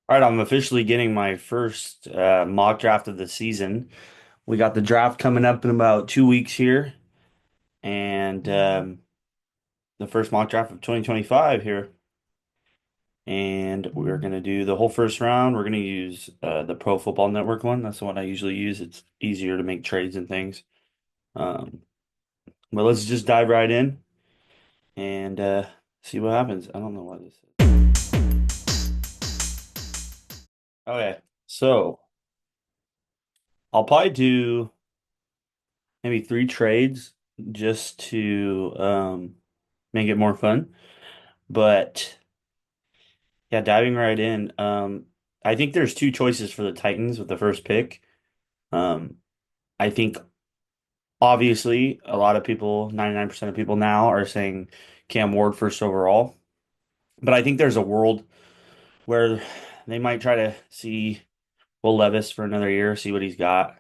All right, I'm officially getting my first mock draft of the season. We got the draft coming up in about 2 weeks here, and the first mock draft of 2025 here. And we're going to do the whole first round. We're going to use the Pro Football Network one. That's the one I usually use. It's easier to make trades and things. Um, but let's just dive right in and see what happens. I don't know what this is. Okay, so I'll probably do maybe three trades just to make it more fun. But yeah, diving right in, I think there's two choices for the Titans with the first pick. Um, I think obviously a lot of people, 99% of people now are saying Cam Ward first overall. But I think there's a world where they might try to see Will Levis for another year, see what he's got,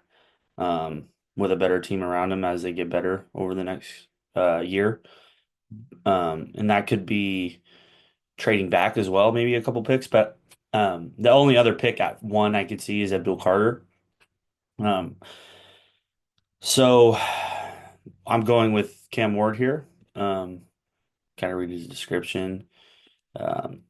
with a better team around him as they get better over the next year. And that could be trading back as well, maybe a couple picks. But the only other pick at one I could see is Abdul Carter. Um, so I'm going with Cam Ward here. Um, Kind of read his description. Um,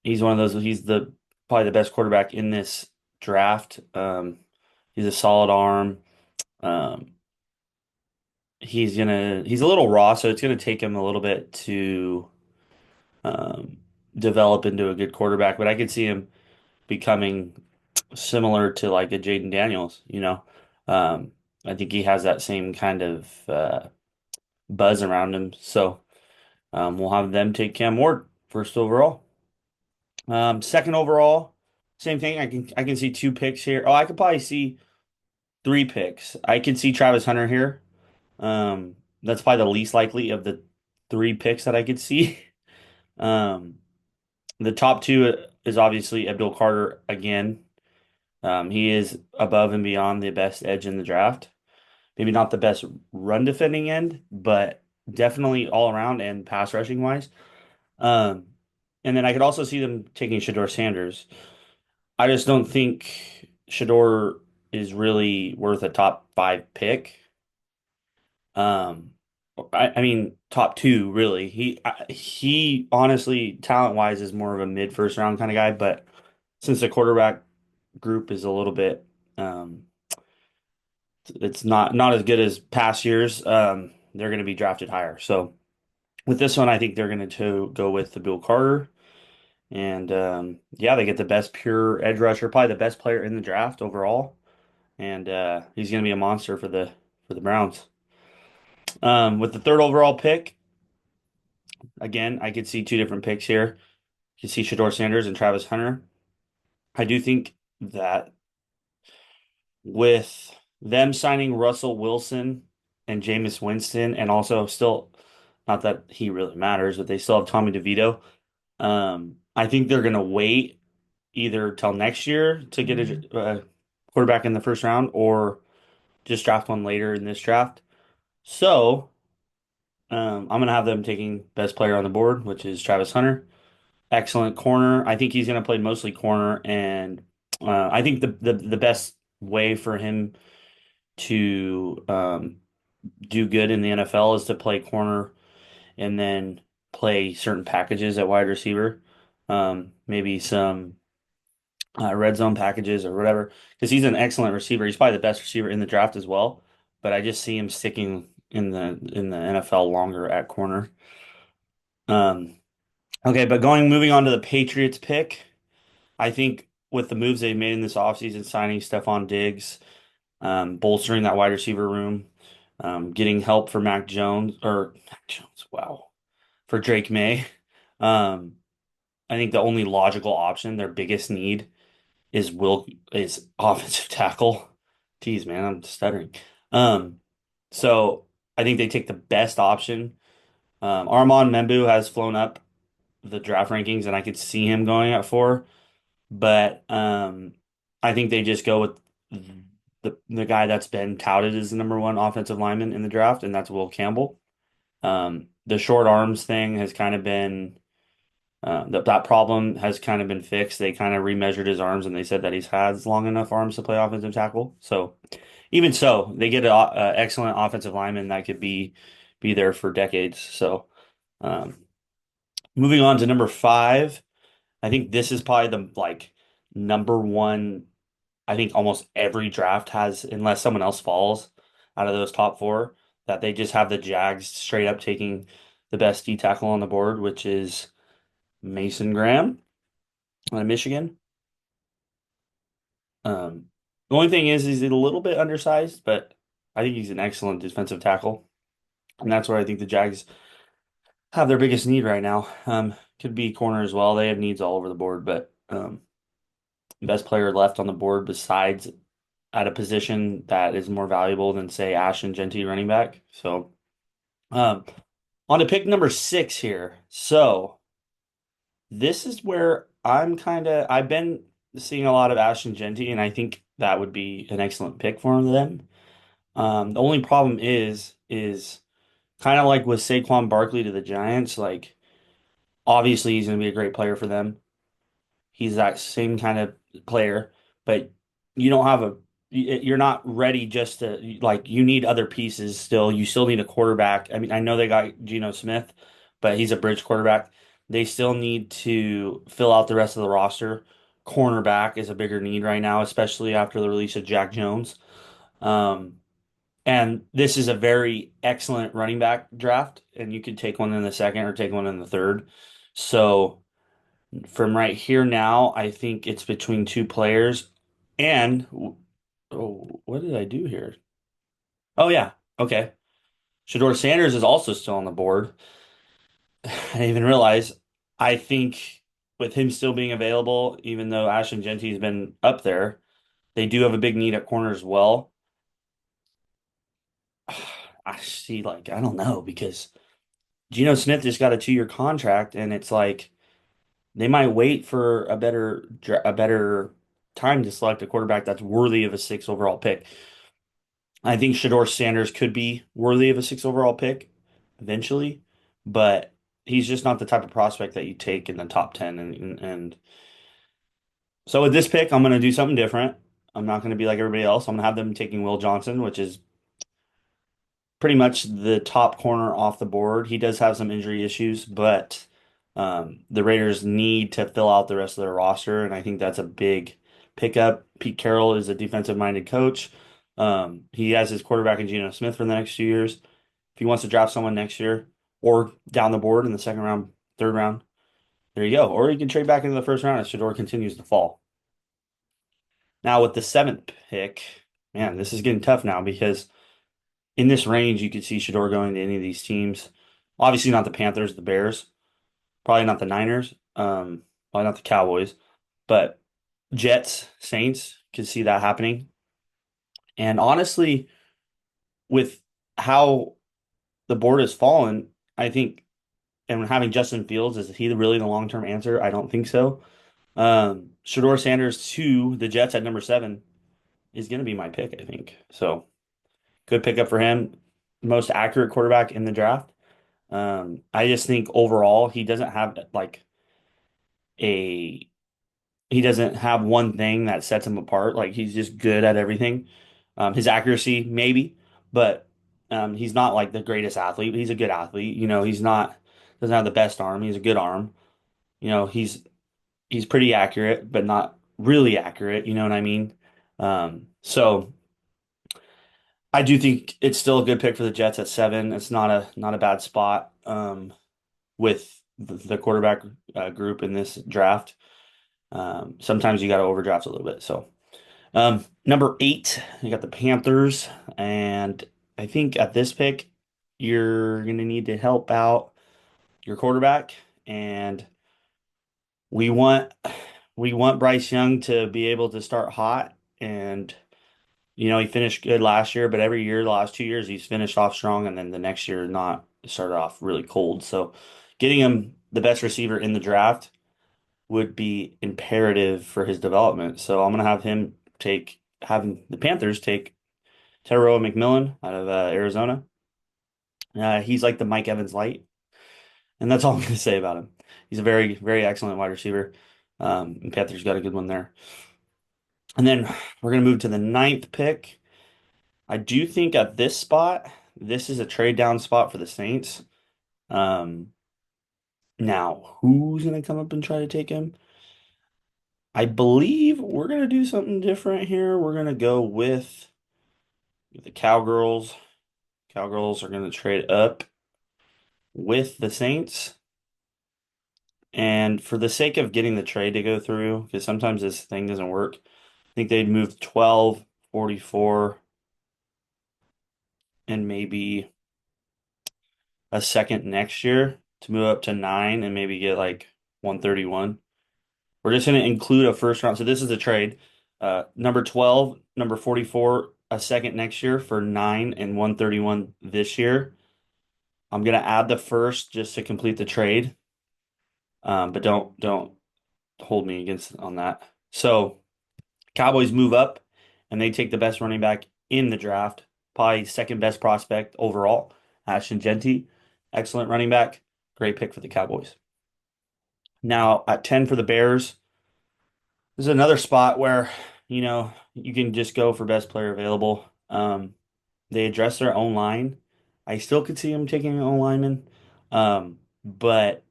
he's one of those. He's the probably the best quarterback in this draft. He's a solid arm. Um, he's a little raw, so it's gonna take him a little bit to um, develop into a good quarterback. But I could see him becoming similar to like a Jaden Daniels, you know. Um, I think he has that same kind of buzz around him. So we'll have them take Cam Ward first overall. Second overall, same thing. I can see two picks here. Oh, I could probably see three picks. I could see Travis Hunter here. That's probably the least likely of the three picks that I could see. Um, the top two is obviously Abdul Carter again. He is above and beyond the best edge in the draft. Maybe not the best run defending end, but definitely all around and pass rushing wise. Um, and then I could also see them taking Shador Sanders. I just don't think Shador is really worth a top five pick. Um, I mean top two really. He honestly talent wise is more of a mid first round kind of guy, but since the quarterback group is a little bit it's not as good as past years. They're going to be drafted higher. So with this one, I think they're going to go with the Bill Carter, and yeah, they get the best pure edge rusher, probably the best player in the draft overall, and he's going to be a monster for the Browns. With the third overall pick, again, I could see two different picks here. You see Shador Sanders and Travis Hunter. I do think that with them signing Russell Wilson and Jameis Winston, and also still, not that he really matters, but they still have Tommy DeVito. I think they're going to wait either till next year to get a quarterback in the first round or just draft one later in this draft. So I'm going to have them taking best player on the board, which is Travis Hunter. Excellent corner. I think he's going to play mostly corner, and I think the best way for him to do good in the NFL is to play corner and then play certain packages at wide receiver. Maybe some red zone packages or whatever, because he's an excellent receiver. He's probably the best receiver in the draft as well. But I just see him sticking in the NFL longer at corner. Um, okay, but moving on to the Patriots pick, I think with the moves they've made in this offseason, signing Stephon Diggs, bolstering that wide receiver room, getting help for Mac Jones or Mac Jones, wow, for Drake May. Um, I think the only logical option, their biggest need, is offensive tackle. Jeez, man, I'm stuttering. Um, so I think they take the best option. Armand Membu has flown up the draft rankings, and I could see him going at four. But I think they just go with the guy that's been touted as the number one offensive lineman in the draft, and that's Will Campbell. The short arms thing has kind of been That problem has kind of been fixed. They kind of remeasured his arms and they said that he has long enough arms to play offensive tackle. So even so, they get an excellent offensive lineman that could be there for decades. So um, moving on to number five, I think this is probably the like number one. I think almost every draft has, unless someone else falls out of those top four, that they just have the Jags straight up taking the best D tackle on the board, which is Mason Graham out of Michigan. The only thing is he's a little bit undersized, but I think he's an excellent defensive tackle, and that's where I think the Jags have their biggest need right now. Could be corner as well. They have needs all over the board, but best player left on the board besides at a position that is more valuable than say Ashton Jeanty running back. So um, on to pick number six here. So this is where I've been seeing a lot of Ashton Jeanty, and I think that would be an excellent pick for them. The only problem is kind of like with Saquon Barkley to the Giants, like obviously he's going to be a great player for them. He's that same kind of player, but you don't have a you're not ready just to like you need other pieces still. You still need a quarterback. I mean, I know they got Geno Smith, but he's a bridge quarterback. They still need to fill out the rest of the roster. Cornerback is a bigger need right now, especially after the release of Jack Jones. Um, and this is a very excellent running back draft, and you could take one in the second or take one in the third. So from right here now, I think it's between two players. And oh, what did I do here? Oh yeah, okay. Shador Sanders is also still on the board. I didn't even realize. I think with him still being available, even though Ashton Genty's been up there, they do have a big need at corner as well. I see, like, I don't know because Geno Smith just got a 2-year contract, and it's like they might wait for a better time to select a quarterback that's worthy of a six overall pick. I think Shador Sanders could be worthy of a six overall pick eventually, but he's just not the type of prospect that you take in the top 10. And so with this pick, I'm going to do something different. I'm not going to be like everybody else. I'm going to have them taking Will Johnson, which is pretty much the top corner off the board. He does have some injury issues, but the Raiders need to fill out the rest of their roster, and I think that's a big pickup. Pete Carroll is a defensive-minded coach. He has his quarterback in Geno Smith for the next 2 years. If he wants to draft someone next year or down the board in the second round, third round, there you go. Or you can trade back into the first round if Shador continues to fall. Now with the seventh pick, man, this is getting tough now because in this range, you could see Shador going to any of these teams. Obviously, not the Panthers, the Bears, probably not the Niners, probably not the Cowboys, but Jets, Saints, could see that happening. And honestly, with how the board has fallen, I think, and having Justin Fields, is he really the long-term answer? I don't think so. Shador Sanders to the Jets at number seven is going to be my pick, I think. So good pickup for him. Most accurate quarterback in the draft. I just think overall he doesn't have like a he doesn't have one thing that sets him apart. Like he's just good at everything. His accuracy maybe, but he's not like the greatest athlete. He's a good athlete. You know, he's not doesn't have the best arm. He's a good arm. You know, he's pretty accurate, but not really accurate. You know what I mean? So I do think it's still a good pick for the Jets at seven. It's not a bad spot. With the quarterback group in this draft. Sometimes you got to overdraft a little bit. So, number eight, you got the Panthers, and I think at this pick, you're going to need to help out your quarterback, and we want we want Bryce Young to be able to start hot, and you know he finished good last year, but every year, the last 2 years, he's finished off strong, and then the next year not started off really cold. So, getting him the best receiver in the draft would be imperative for his development. So I'm gonna having the Panthers take Tyrell McMillan out of Arizona. He's like the Mike Evans light, and that's all I'm gonna say about him. He's a very, very excellent wide receiver. And Panthers got a good one there. And then we're going to move to the ninth pick. I do think at this spot, this is a trade down spot for the Saints. Um, Now, who's going to come up and try to take him? I believe we're going to do something different here. We're going to go with the Cowgirls. Cowgirls are going to trade up with the Saints. And for the sake of getting the trade to go through, because sometimes this thing doesn't work, I think they'd move 12, 44, and maybe a second next year to move up to 9 and maybe get like 131. We're just going to include a first round. So this is a trade. Number 12, number 44, a second next year for 9 and 131 this year. I'm going to add the first just to complete the trade. But don't hold me against on that. So Cowboys move up and they take the best running back in the draft, probably second best prospect overall, Ashton Jeanty. Excellent running back. Great pick for the Cowboys. Now at 10 for the Bears, this is another spot where, you can just go for best player available. They address their own line. I still could see them taking an own lineman. But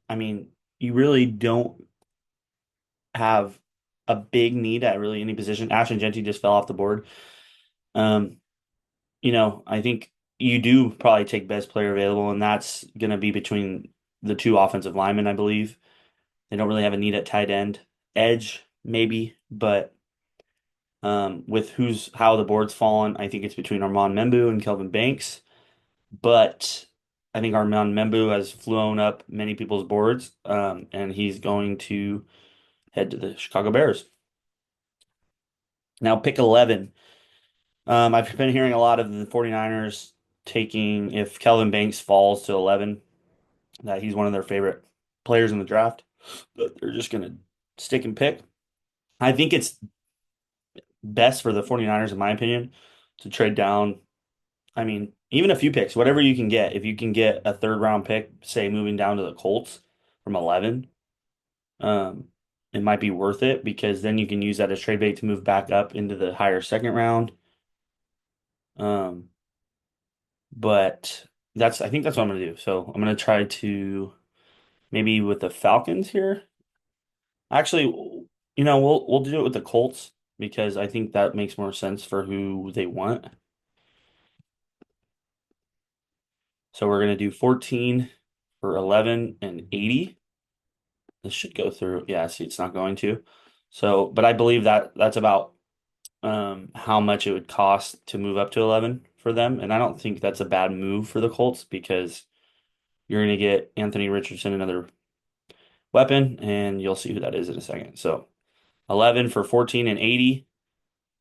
I mean, you really don't have a big need at really any position. Ashton Jeanty just fell off the board. Um, I think you do probably take best player available, and that's going to be between the two offensive linemen, I believe. They don't really have a need at tight end. Edge, maybe, but with how the board's fallen, I think it's between Armand Membu and Kelvin Banks. But I think Armand Membu has flown up many people's boards, and he's going to head to the Chicago Bears. Now, pick 11. I've been hearing a lot of the 49ers taking, if Kelvin Banks falls to 11, that he's one of their favorite players in the draft, but they're just going to stick and pick. I think it's best for the 49ers, in my opinion, to trade down. I mean, even a few picks, whatever you can get. If you can get a third round pick, say moving down to the Colts from 11, um, it might be worth it because then you can use that as trade bait to move back up into the higher second round. Um, but I think that's what I'm gonna do. So I'm gonna try to maybe with the Falcons here. Actually, we'll do it with the Colts because I think that makes more sense for who they want. So we're gonna do 14 for 11 and 80. This should go through. Yeah, see, it's not going to. So, but I believe that that's about how much it would cost to move up to 11 for them. And I don't think that's a bad move for the Colts because you're going to get Anthony Richardson, another weapon, and you'll see who that is in a second. So 11 for 14 and 80.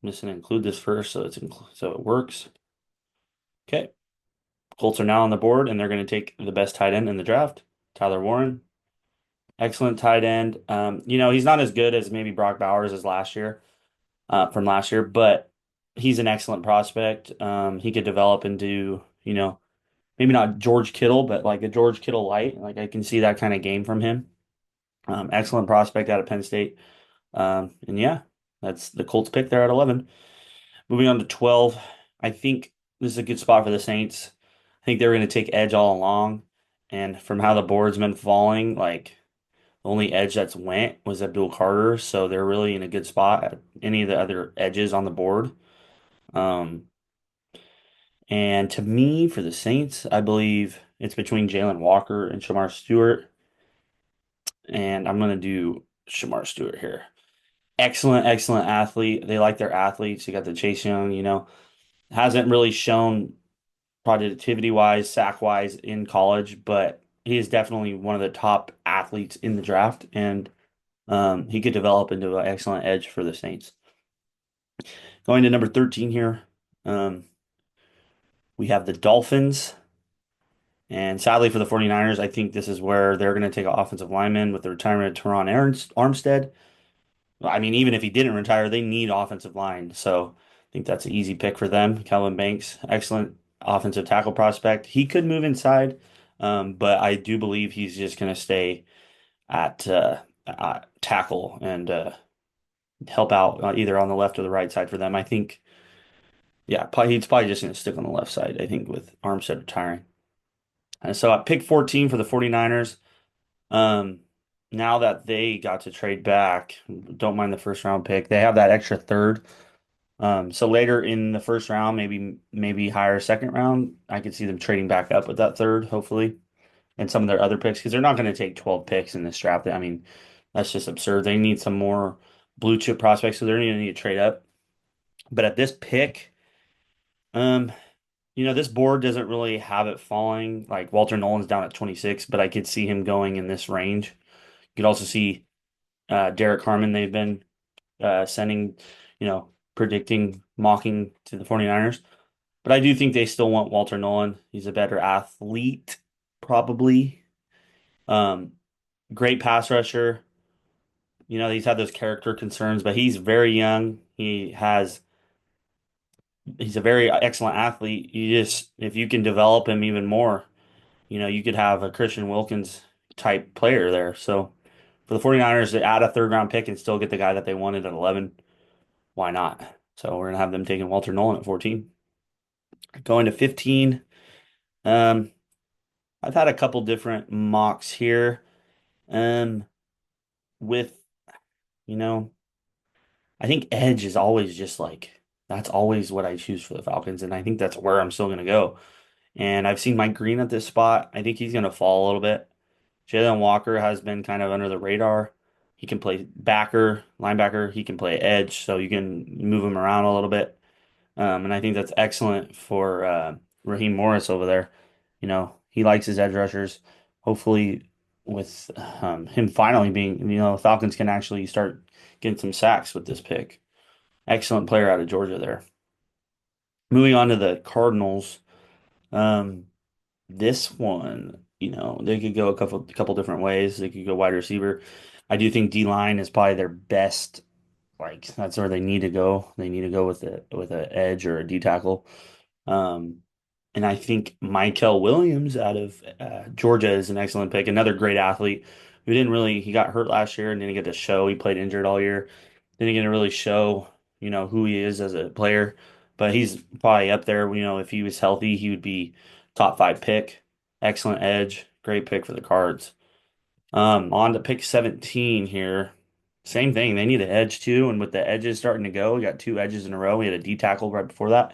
I'm just going to include this first so it works. Okay. Colts are now on the board, and they're going to take the best tight end in the draft, Tyler Warren. Excellent tight end. He's not as good as maybe Brock Bowers as last year, from last year, but he's an excellent prospect. He could develop into, maybe not George Kittle, but like a George Kittle light. Like I can see that kind of game from him. Excellent prospect out of Penn State. And yeah, that's the Colts pick there at 11. Moving on to 12, I think this is a good spot for the Saints. I think they were going to take edge all along. And from how the board's been falling, like the only edge that's went was Abdul Carter. So they're really in a good spot at any of the other edges on the board. Um, and to me, for the Saints, I believe it's between Jalen Walker and Shamar Stewart. And I'm going to do Shamar Stewart here. Excellent, excellent athlete. They like their athletes. You got the Chase Young, hasn't really shown productivity wise, sack wise in college, but he is definitely one of the top athletes in the draft. And he could develop into an excellent edge for the Saints. Going to number 13 here, um, we have the Dolphins. And sadly for the 49ers, I think this is where they're going to take an offensive lineman with the retirement of Teron Armstead. I mean, even if he didn't retire, they need offensive line. So I think that's an easy pick for them. Kelvin Banks, excellent offensive tackle prospect. He could move inside. But I do believe he's just going to stay at tackle and help out either on the left or the right side for them. I think, yeah, he's probably just going to stick on the left side, I think, with Armstead retiring. And so at pick 14 for the 49ers, um, now that they got to trade back, don't mind the first round pick. They have that extra third. So later in the first round, maybe higher second round, I could see them trading back up with that third, hopefully, and some of their other picks because they're not going to take 12 picks in this draft. I mean, that's just absurd. They need some more blue chip prospects, so they're going to need to trade up. But at this pick, um, this board doesn't really have it falling. Like Walter Nolan's down at 26, but I could see him going in this range. You could also see Derek Harmon, they've been sending, predicting, mocking to the 49ers. But I do think they still want Walter Nolan. He's a better athlete, probably. Um, Great pass rusher. He's had those character concerns, but he's very young. He's a very excellent athlete. If you can develop him even more, you could have a Christian Wilkins type player there. So for the 49ers to add a third round pick and still get the guy that they wanted at 11, why not? So we're gonna have them taking Walter Nolan at 14. Going to 15. Um, I've had a couple different mocks here. Um, with, you know, I think edge is always just like that's always what I choose for the Falcons, and I think that's where I'm still gonna go. And I've seen Mike Green at this spot. I think he's gonna fall a little bit. Jalen Walker has been kind of under the radar. He can play backer, linebacker. He can play edge, so you can move him around a little bit. And I think that's excellent for Raheem Morris over there. He likes his edge rushers. Hopefully, with him finally being, Falcons can actually start getting some sacks with this pick. Excellent player out of Georgia there. Moving on to the Cardinals. Um, this one, they could go a couple different ways. They could go wide receiver. I do think D line is probably their best. Like that's where they need to go. They need to go with an edge or a D tackle. Um, and I think Michael Williams out of Georgia is an excellent pick. Another great athlete who he got hurt last year and didn't get to show. He played injured all year. Didn't get to really show, who he is as a player. But he's probably up there. If he was healthy, he would be top five pick. Excellent edge. Great pick for the Cards. On to pick 17 here. Same thing. They need an edge too. And with the edges starting to go, we got two edges in a row. We had a D tackle right before that.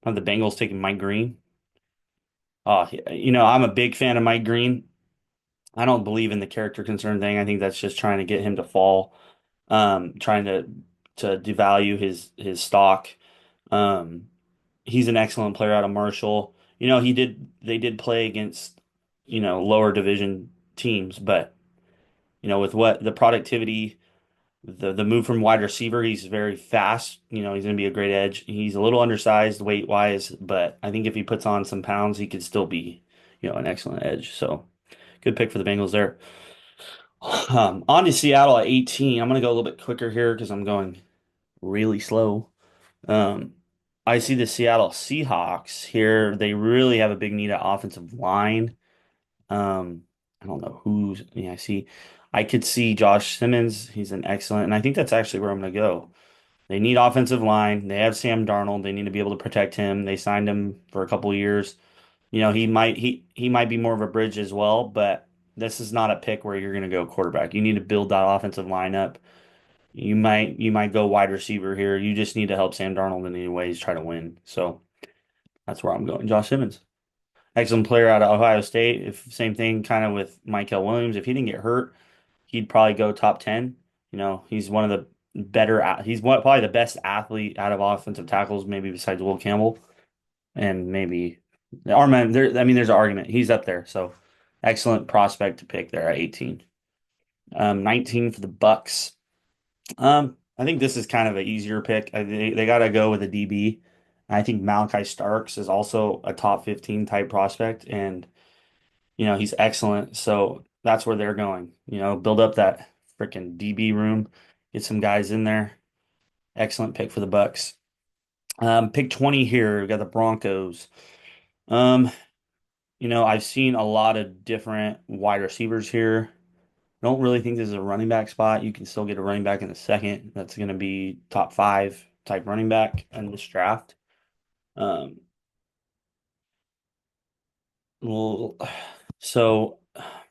The Bengals taking Mike Green. I'm a big fan of Mike Green. I don't believe in the character concern thing. I think that's just trying to get him to fall, trying to devalue his stock. Um, he's an excellent player out of Marshall. They did play against, lower division teams, but with what the productivity, the move from wide receiver, he's very fast. He's going to be a great edge. He's a little undersized weight wise, but I think if he puts on some pounds, he could still be, an excellent edge. So good pick for the Bengals there. On to Seattle at 18. I'm going to go a little bit quicker here because I'm going really slow. Um, I see the Seattle Seahawks here. They really have a big need at offensive line. Um, I don't know who's, yeah, I could see Josh Simmons. He's an excellent, and I think that's actually where I'm going to go. They need offensive line. They have Sam Darnold. They need to be able to protect him. They signed him for a couple of years. He might be more of a bridge as well, but this is not a pick where you're going to go quarterback. You need to build that offensive lineup. You might go wide receiver here. You just need to help Sam Darnold in any ways try to win. So that's where I'm going. Josh Simmons, excellent player out of Ohio State. If same thing kind of with Michael Williams. If he didn't get hurt, he'd probably go top 10. He's one of the probably the best athlete out of offensive tackles, maybe besides Will Campbell and maybe Armand. I mean, there's an argument. He's up there. So excellent prospect to pick there at 18. 19 for the Bucks. I think this is kind of an easier pick. They got to go with a DB. I think Malachi Starks is also a top 15 type prospect, and he's excellent. So that's where they're going. Build up that freaking DB room, get some guys in there. Excellent pick for the Bucks. Pick 20 here. We got the Broncos. Um, I've seen a lot of different wide receivers here. Don't really think this is a running back spot. You can still get a running back in the second. That's going to be top five type running back in this draft. Um, well, so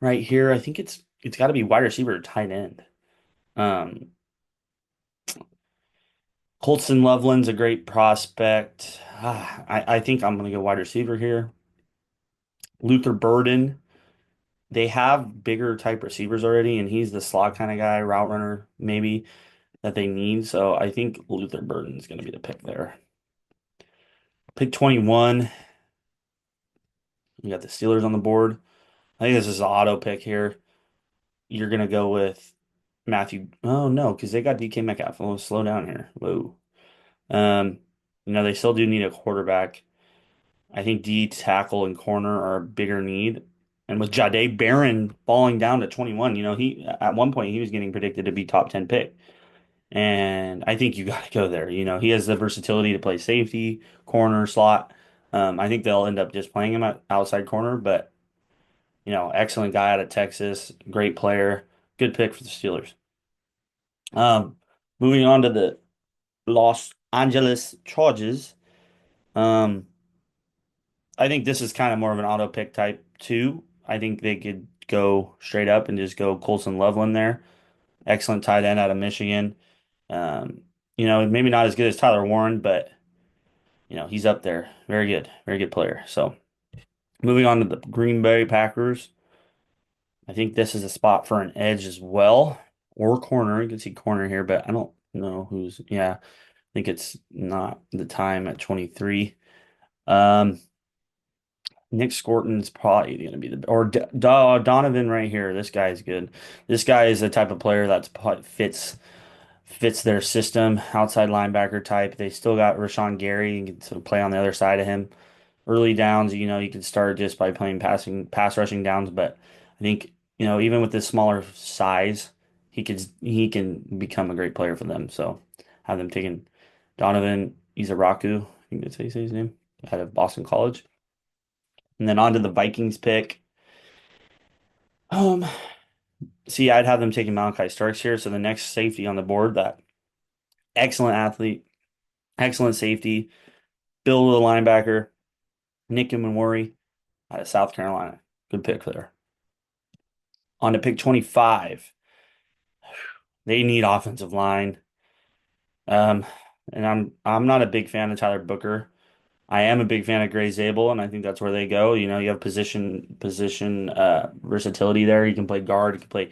right here, I think it's got to be wide receiver or tight end. Um, Colston Loveland's a great prospect. I think I'm going to go wide receiver here. Luther Burden. They have bigger type receivers already, and he's the slot kind of guy, route runner maybe that they need. So I think Luther Burden's going to be the pick there. Pick 21. We got the Steelers on the board. I think this is an auto pick here. You're going to go with Matthew. Oh, no, because they got DK Metcalf. Oh, slow down here. Whoa. Um, they still do need a quarterback. I think D tackle and corner are a bigger need. And with Jahdae Barron falling down to 21, he at one point he was getting predicted to be top 10 pick. And I think you got to go there. He has the versatility to play safety, corner, slot. I think they'll end up just playing him at outside corner, but excellent guy out of Texas, great player, good pick for the Steelers. Um, Moving on to the Los Angeles Chargers. Um, I think this is kind of more of an auto pick type too. I think they could go straight up and just go Colson Loveland there. Excellent tight end out of Michigan. Um, maybe not as good as Tyler Warren, but he's up there. Very good player. So moving on to the Green Bay Packers. I think this is a spot for an edge as well, or corner. You can see corner here, but I don't know who's. Yeah, I think it's not the time at 23. Um, Nick Scorton's probably going to be or Donovan right here. This guy is good. This guy is the type of player that's fits their system, outside linebacker type. They still got Rashawn Gary and can play on the other side of him. Early downs, you can start just by playing pass rushing downs, but I think, even with this smaller size, he can become a great player for them. So have them taking Donovan Izaraku, I think that's how you say his name, out of Boston College. And then on to the Vikings pick. Um, See, I'd have them taking Malachi Starks here. So the next safety on the board, that excellent athlete, excellent safety, build a linebacker, Nick Immanwori out of South Carolina. Good pick there. On to pick 25. They need offensive line. Um, and I'm not a big fan of Tyler Booker. I am a big fan of Gray Zabel, and I think that's where they go. You have position versatility there. You can play guard, you can play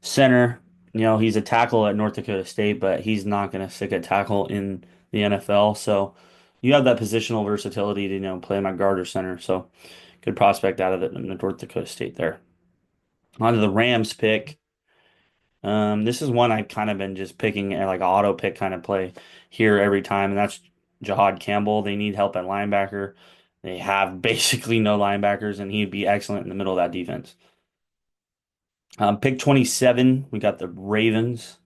center. He's a tackle at North Dakota State, but he's not going to stick at tackle in the NFL. So you have that positional versatility to, play him at guard or center. So good prospect out of the North Dakota State there. On to the Rams pick. This is one I've kind of been just picking like auto pick kind of play here every time, and that's Jahad Campbell. They need help at linebacker. They have basically no linebackers, and he'd be excellent in the middle of that defense. Pick 27, we got the Ravens.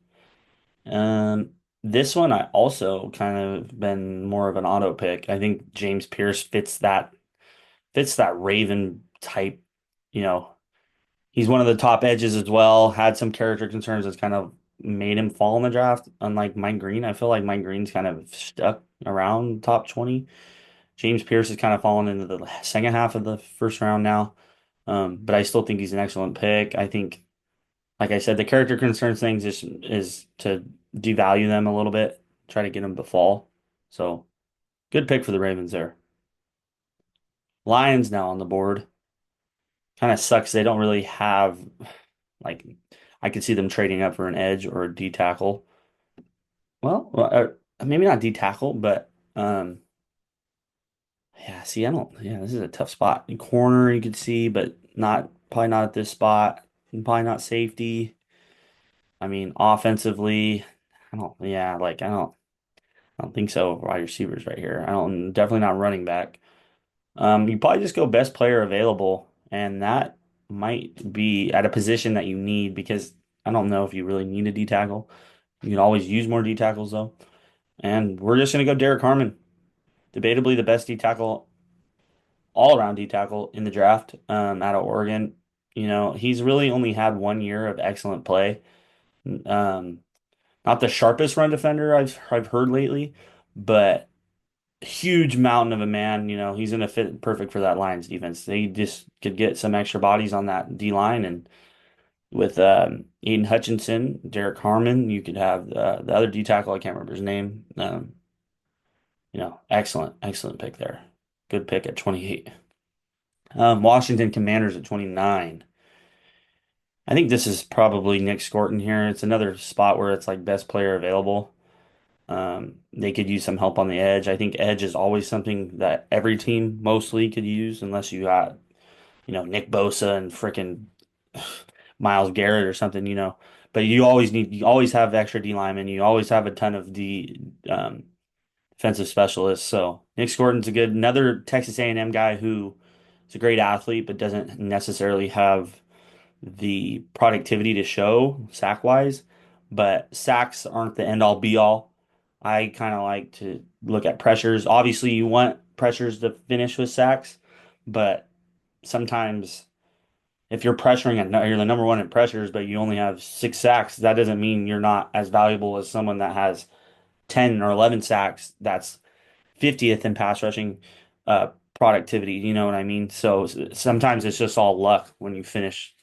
This one I also kind of been more of an auto pick. I think James Pierce fits that Raven type, you know. He's one of the top edges as well. Had some character concerns that's kind of made him fall in the draft. Unlike Mike Green, I feel like Mike Green's kind of stuck around top 20. James Pierce has kind of fallen into the second half of the first round now. But I still think he's an excellent pick. I think, like I said, the character concerns things is to devalue them a little bit, try to get them to fall. So good pick for the Ravens there. Lions now on the board. Kind of sucks they don't really have like I could see them trading up for an edge or a D tackle. Maybe not D tackle, but yeah. See, I don't. Yeah, this is a tough spot. In corner you could see, but not probably not at this spot. And probably not safety. I mean, offensively, I don't. Yeah, like I don't think so. Wide receivers right here. I don't. Definitely not running back. You probably just go best player available, and that might be at a position that you need because I don't know if you really need a D tackle. You can always use more D tackles though. And we're just gonna go Derek Harmon, debatably the best D tackle all around D tackle in the draft out of Oregon. He's really only had 1 year of excellent play. Um, Not the sharpest run defender I've heard lately, but huge mountain of a man. He's gonna fit perfect for that Lions defense. They just could get some extra bodies on that D line, and with Aiden Hutchinson, Derek Harmon, you could have the other D tackle. I can't remember his name. Excellent, excellent pick there. Good pick at 28. Washington Commanders at 29. I think this is probably Nick Scorton here. It's another spot where it's like best player available. They could use some help on the edge. I think edge is always something that every team mostly could use, unless you got, Nick Bosa and frickin' Miles Garrett or something. But you always have extra D linemen. You always have a ton of defensive specialists. So Nick Scorton's another Texas A&M guy who is a great athlete, but doesn't necessarily have the productivity to show sack wise. But sacks aren't the end all be all. I kind of like to look at pressures. Obviously, you want pressures to finish with sacks, but sometimes if you're pressuring you're the number one in pressures, but you only have 6 sacks, that doesn't mean you're not as valuable as someone that has 10 or 11 sacks. That's 50th in pass rushing productivity. You know what I mean? So sometimes it's just all luck when you finish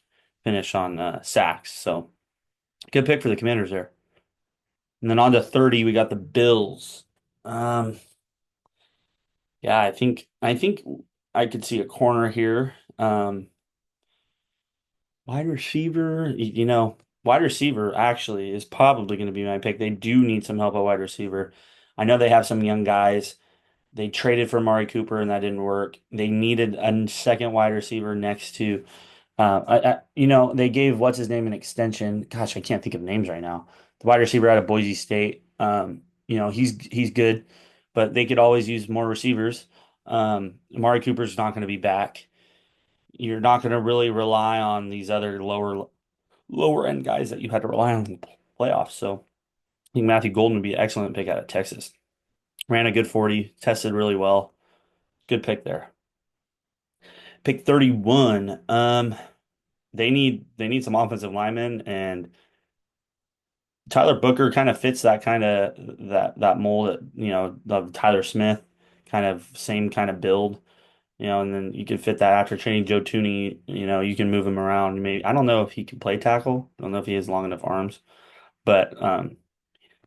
on sacks. So good pick for the Commanders there. And then on to 30, we got the Bills. Um, yeah, I think I could see a corner here. Wide receiver, wide receiver actually is probably going to be my pick. They do need some help at wide receiver. I know they have some young guys. They traded for Amari Cooper and that didn't work. They needed a second wide receiver next to, they gave what's his name an extension. Gosh, I can't think of names right now. The wide receiver out of Boise State. He's good, but they could always use more receivers. Amari Cooper's not going to be back. You're not going to really rely on these other lower end guys that you had to rely on in the playoffs. So I think Matthew Golden would be an excellent pick out of Texas. Ran a good 40, tested really well. Good pick there. Pick 31. They need some offensive linemen, and Tyler Booker kind of fits that mold of Tyler Smith, kind of same kind of build. And then you can fit that after training Joe Tooney, you can move him around. Maybe I don't know if he can play tackle. I don't know if he has long enough arms, but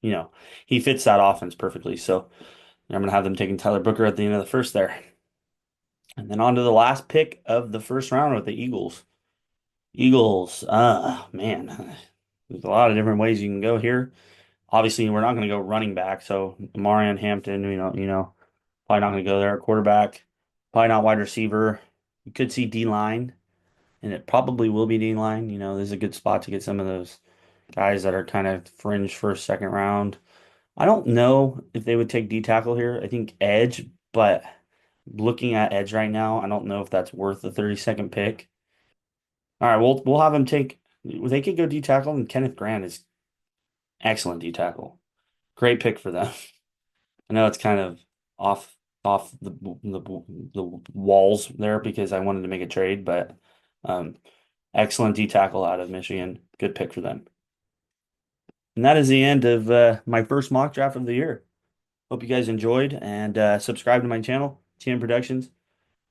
you know, he fits that offense perfectly. So I'm gonna have them taking Tyler Booker at the end of the first there. And then on to the last pick of the first round with the Eagles. Eagles, man, there's a lot of different ways you can go here. Obviously, we're not going to go running back, so Marion Hampton, probably not going to go there at quarterback. Probably not wide receiver. You could see D line, and it probably will be D line. This is a good spot to get some of those guys that are kind of fringe first, second round. I don't know if they would take D tackle here. I think edge, but looking at edge right now, I don't know if that's worth the 32nd pick. All right, we'll have them take. They could go D tackle, and Kenneth Grant is excellent D tackle. Great pick for them. I know it's kind of off the walls there because I wanted to make a trade, but um, excellent D tackle out of Michigan. Good pick for them. And that is the end of my first mock draft of the year. Hope you guys enjoyed and subscribe to my channel, TN Productions.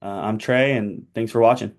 I'm Trey, and thanks for watching.